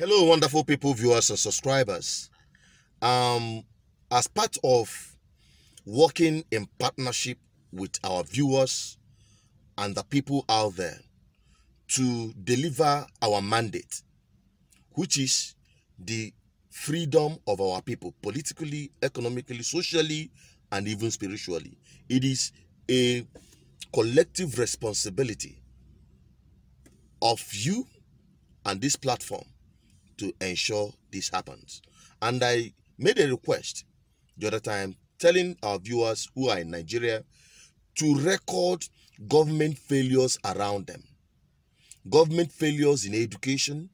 Hello, wonderful people, viewers and subscribers. As part of working in partnership with our viewers and the people out there to deliver our mandate, which is the freedom of our people, politically, economically, socially, and even spiritually. It is a collective responsibility of you and this platform to ensure this happens. And I made a request the other time telling our viewers who are in Nigeria to record government failures around them. Government failures in education,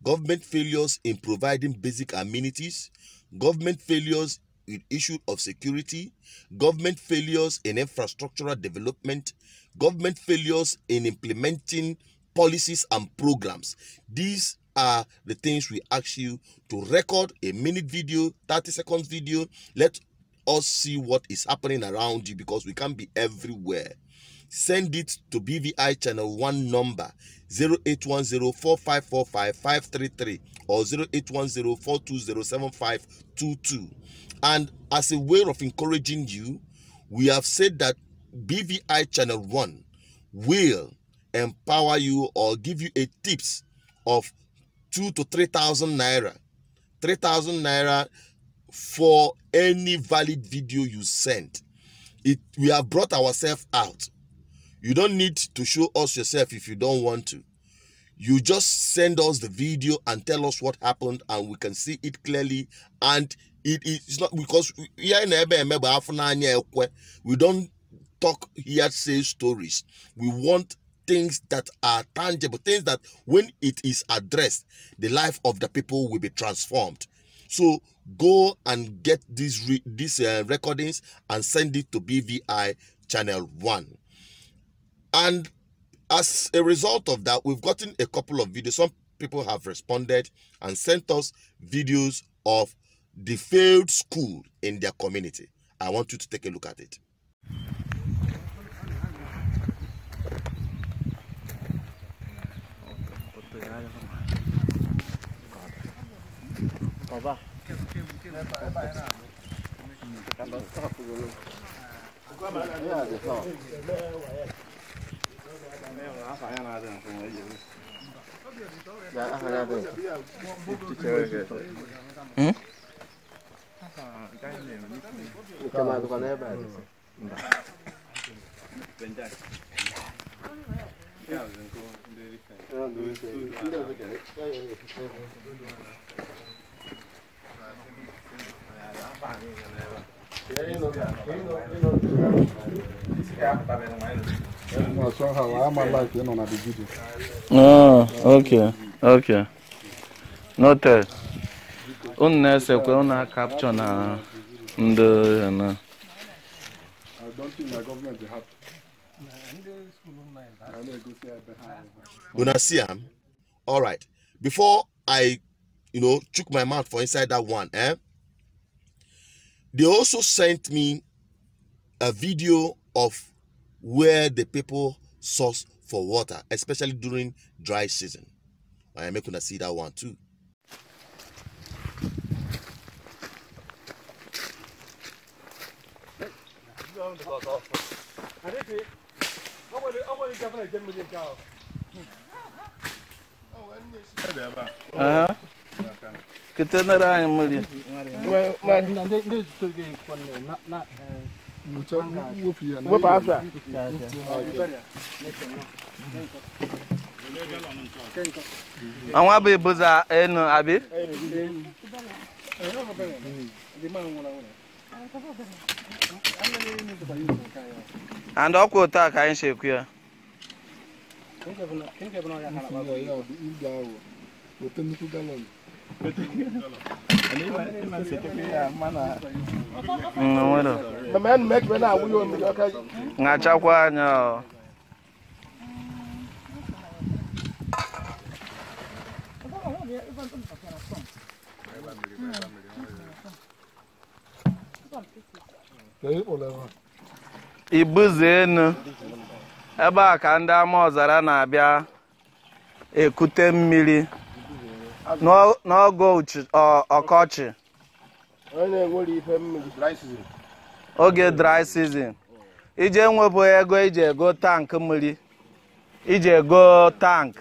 government failures in providing basic amenities, government failures in issue of security, government failures in infrastructural development, government failures in implementing policies and programs. These are the things we ask you to record. A minute video, 30 seconds video. Let us see what is happening around you, because we can't be everywhere. Send it to BVI Channel 1 number 0810-4545-533 or 0810-420-7522. And as a way of encouraging you, we have said that BVI Channel 1 will empower you or give you a tips of 2,000 to 3,000 naira. 3,000 naira for any valid video you send. We have brought ourselves out. You don't need to show us yourself if you don't want to. You just send us the video and tell us what happened, and we can see it clearly. And it's not because we don't talk hearsay stories. We want things that are tangible, things that when it is addressed, the life of the people will be transformed. So go and get these recordings and send it to BVI Channel 1. And as a result of that, we've gotten a couple of videos. Some people have responded and sent us videos of the failed school in their community. I want you to take a look at it. Oh, okay. Noted. Una capture na ndo na. I don't think my government will have. Una see him? All right. Before I, chook my mouth for inside that one, they also sent me a video of where the people source for water, especially during dry season. I make una see that one too. Kita nara yang muli. Àwọn abe boza enu abi. And ọkụ taa ka anyị shekwu ya. Ngachakwa anya. Ibuzenu ebe a ka ndị ama ọzara na-abịa ekute mmiri n'oge ọkọchị oge dry season ije nwebụ ego iji ego tank mmiri iji ego tanka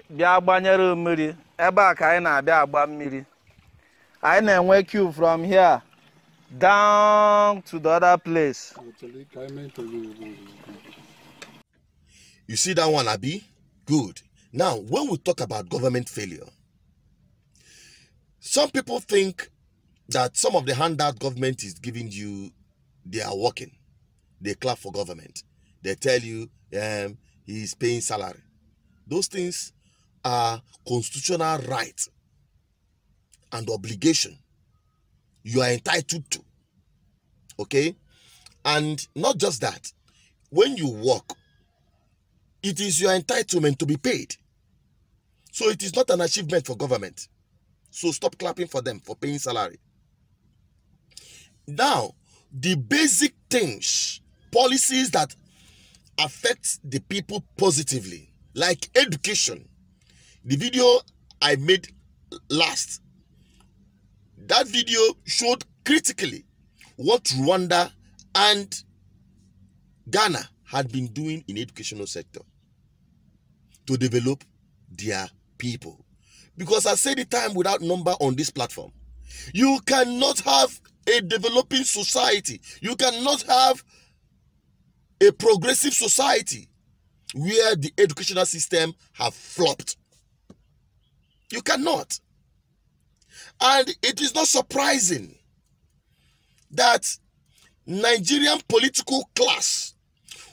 bịa gbanyere mmiri ebe a ka anyị na-abịa agba mmiri anyị na-enwe queue from here down to the other place. You see that one, Abi? Good. Now, when we talk about government failure, some people think that some of the handout government is giving you, they are working. They clap for government. They tell you he is paying salary. Those things are constitutional right and obligation you are entitled to. Okay? And not just that. When you work, it is your entitlement to be paid. So it is not an achievement for government. So stop clapping for them for paying salary. Now, the basic things, policies that affect the people positively, like education. The video I made last, that video showed critically what Rwanda and Ghana had been doing in the educational sector to develop their people. Because I said the time without number on this platform, you cannot have a developing society, you cannot have a progressive society where the educational system have flopped. You cannot. And it is not surprising that Nigerian political class,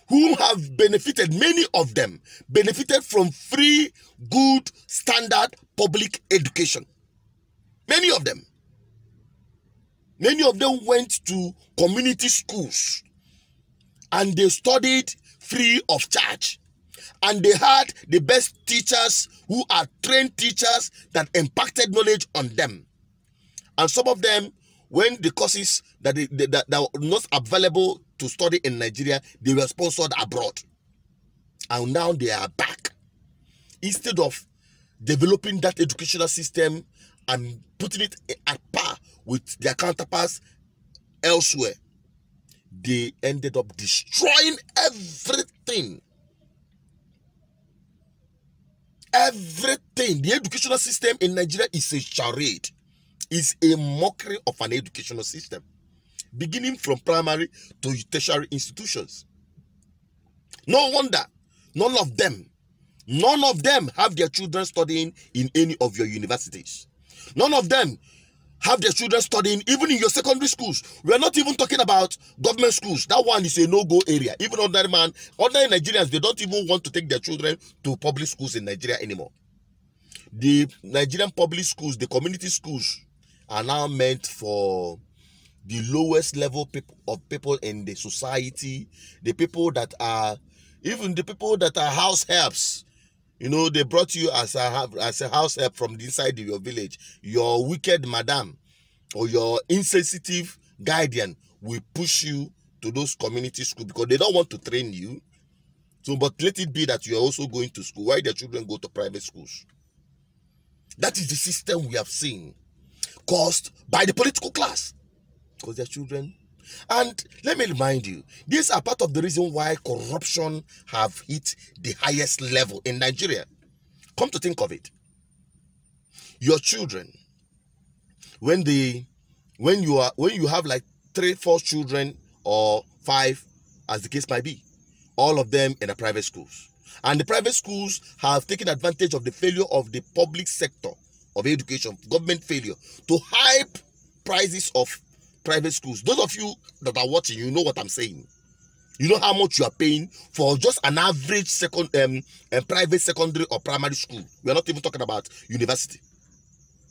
whom have benefited, many of them benefited from free, good, standard public education. Many of them went to community schools and they studied free of charge. And they had the best teachers who are trained teachers that impacted knowledge on them. And some of them, when the courses that were not available to study in Nigeria, they were sponsored abroad. And now they are back. Instead of developing that educational system and putting it at par with their counterparts elsewhere, they ended up destroying everything. Everything. The educational system in Nigeria is a charade. Is a mockery of an educational system, beginning from primary to tertiary institutions. No wonder none of them have their children studying in any of your universities. None of them have their children studying even in your secondary schools. We are not even talking about government schools. That one is a no-go area. Even ordinary Nigerians, they don't even want to take their children to public schools in Nigeria anymore. The Nigerian public schools, the community schools, are now meant for the lowest level of people in the society, the people that are, even the people that are house helps. You know, they brought you as a house help from the inside of your village. Your wicked madam or your insensitive guardian will push you to those community schools because they don't want to train you. So, but let it be that you are also going to school. Why their children go to private schools? That is the system we have seen, caused by the political class, because their children. And let me remind you, these are part of the reason why corruption have hit the highest level in Nigeria. Come to think of it, your children, when you have like 3-4 children or 5, as the case might be, all of them in the private schools, and the private schools have taken advantage of the failure of the public sector of education, government failure, to hype prices of private schools. Those of you that are watching, you know what I'm saying. You know how much you are paying for just an average private secondary or primary school. We are not even talking about university.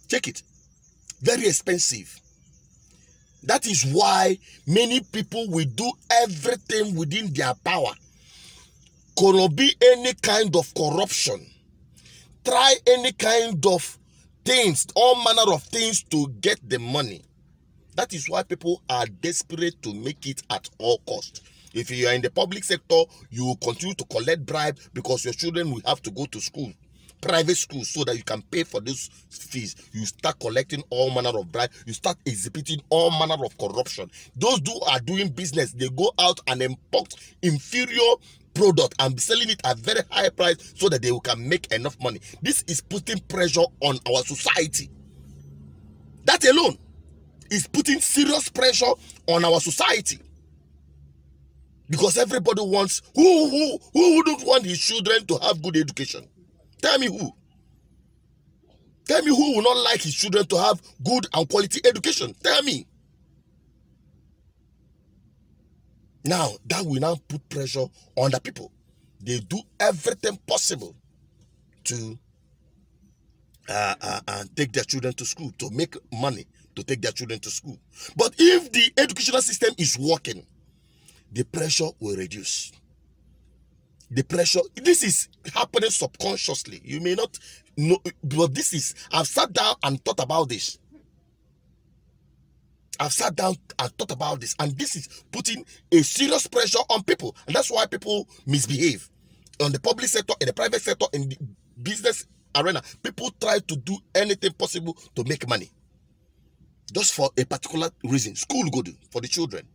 Check it. Very expensive. That is why many people will do everything within their power. Could be any kind of corruption. Try any kind of things, all manner of things to get the money. That is why people are desperate to make it at all costs. If you are in the public sector, you will continue to collect bribe because your children will have to go to school. private schools so that you can pay for those fees. You start collecting all manner of bribe. You start exhibiting all manner of corruption. Those who are doing business, they go out and import inferior product and be selling it at very high price so that they can make enough money. This is putting pressure on our society. That alone is putting serious pressure on our society. Because everybody wants, who wouldn't want his children to have good education? Tell me who. Tell me who will not like his children to have good and quality education. Tell me. Now, that will now put pressure on the people. They do everything possible to take their children to school, to make money, to take their children to school. But if the educational system is working, the pressure will reduce. The pressure, this is happening subconsciously. You may not know, but this is, I've sat down and thought about this. I've sat down and thought about this, and this is putting a serious pressure on people. And that's why people misbehave. On the public sector, in the private sector, in the business arena, people try to do anything possible to make money. Just for a particular reason. School good for the children.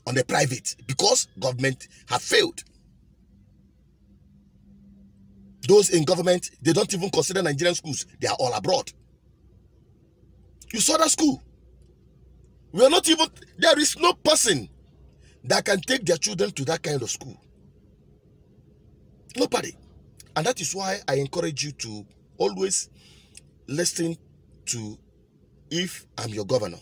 On the private, because government have failed. Those in government, they don't even consider Nigerian schools. They are all abroad. You saw that school. We are not even, there is no person that can take their children to that kind of school. Nobody. And that is why I encourage you to always listen to If I'm Your Governor.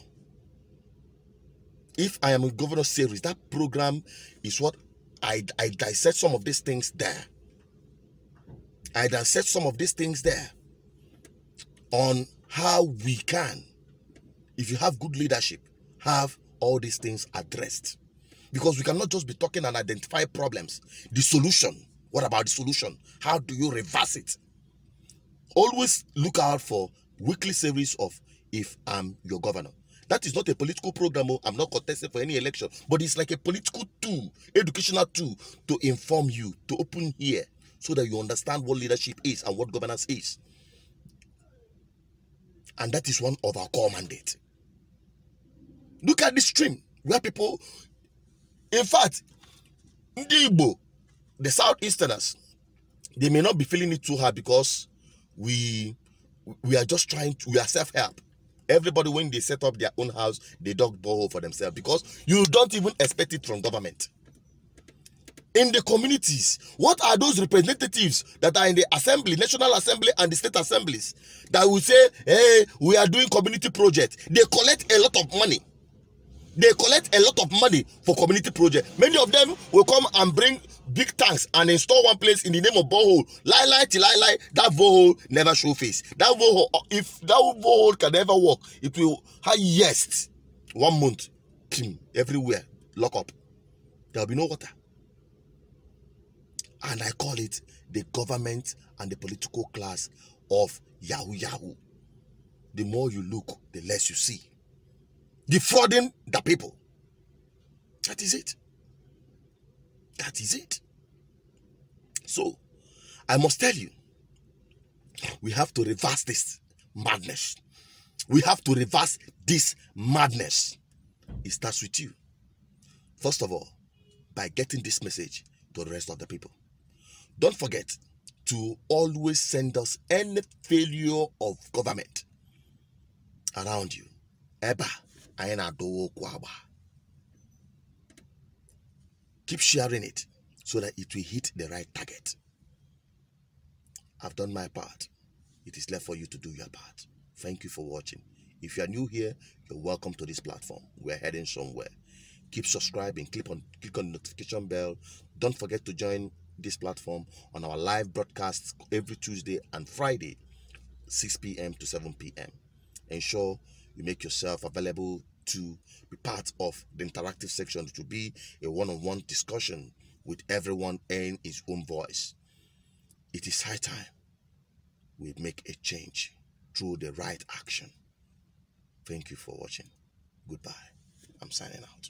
If I Am a Governor series, that program is what I dissect some of these things there. I dissect some of these things there on how we can, if you have good leadership, have all these things addressed. Because we cannot just be talking and identify problems. The solution. What about the solution? How do you reverse it? Always look out for weekly series of If I'm Your Governor. That is not a political program. I'm not contesting for any election. But it's like a political tool, educational tool to inform you, to open here so that you understand what leadership is and what governance is. And that is one of our core mandates. Look at the stream where people, in fact, Igbo, the Southeasterners, they may not be feeling it too hard because we are just trying to, we are self-help. Everybody, when they set up their own house, they dug borehole for themselves because you don't even expect it from government. In the communities, what are those representatives that are in the assembly, national assembly and the state assemblies that will say, hey, we are doing community projects? They collect a lot of money. They collect a lot of money for community projects. Many of them will come and bring big tanks and install one place in the name of borehole. Lie, that borehole never show face. That borehole, if that borehole can ever work, it will highest 1 month, everywhere, lock up. There will be no water. And I call it the government and the political class of Yahoo Yahoo. The more you look, the less you see. Defrauding the people. That is it. That is it. So, I must tell you, we have to reverse this madness. We have to reverse this madness. It starts with you. First of all, by getting this message to the rest of the people. Don't forget to always send us any failure of government around you. Keep sharing it so that it will hit the right target. I've done my part. It is left for you to do your part. Thank you for watching. If you are new here, you're welcome to this platform. We're heading somewhere. Keep subscribing. Click on the notification bell. Don't forget to join this platform on our live broadcasts every Tuesday and Friday, 6 p.m. to 7 p.m. Ensure you make yourself available to be part of the interactive section. It will be a one-on-one discussion with everyone in his own voice. It is high time we make a change through the right action. Thank you for watching. Goodbye. I'm signing out.